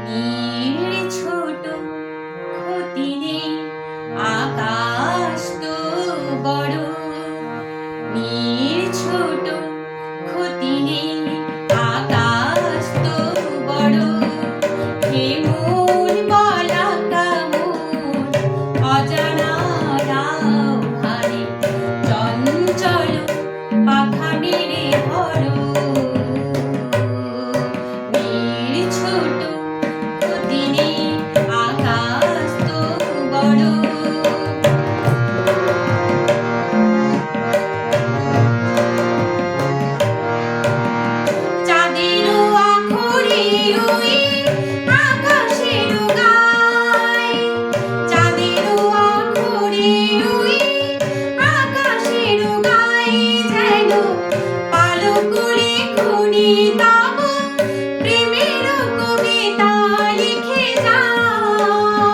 নীড় ছোট ক্ষতি নেই, আকাশ তো বড়। নীড় ছোট ক্ষতি নেই, আকাশ তো বড়। হে মন বলাকা মন, অজানা ভারে চঞ্চল পাখা মেরে ধরো। নীড় ছোট ক্ষতি নেই, আকাশ তো বড়। চাঁদেরও আখরে রই আকাশেরও গায়, চাঁদেরও আখরে রই আকাশেরও গায়। যেন পালকুড়ি খুনি তব প্রেমের কবিতা লিখে যায়।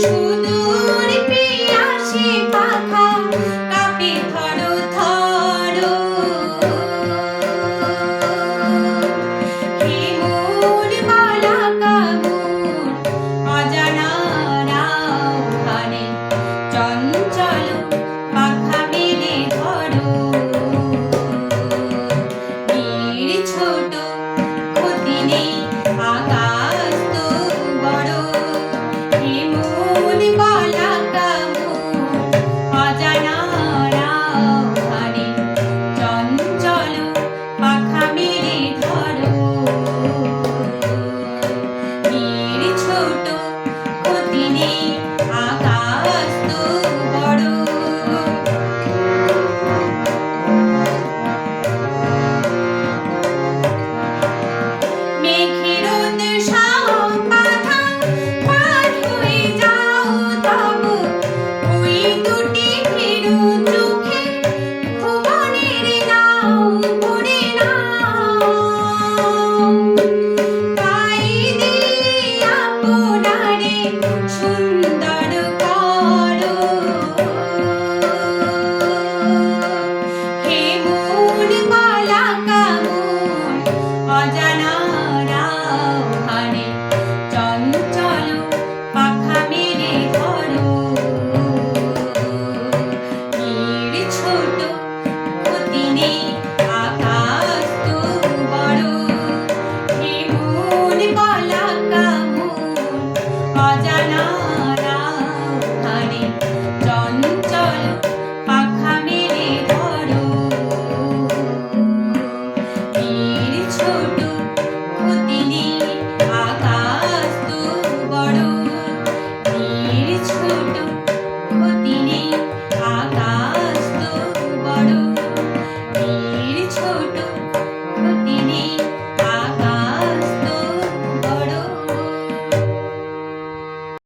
সুদূর পিয়াসী পাখা কাঁপে থর থর। হে মন বলাকা মন, অজানা ভারে চঞ্চল পাখা মেলে ধরো। নীড় ছোট ক্ষতি নেই, আকাশ তো বড়। হে মন বলাকা মন, অজানা ভারে চঞ্চল পাখা মেলে ধরো। নীড় ছোট ক্ষতি নেই, আকাশ তো বড়। মেঘের সব বাধা পার হয়ে যাও তবু ওই দুটি ভীরু চোখে ভুবনের নাও ভরে নাও। তাই দিয়ে আপনারে সুন্দর করো। হে মন বলাকা মন, অজানা ভারে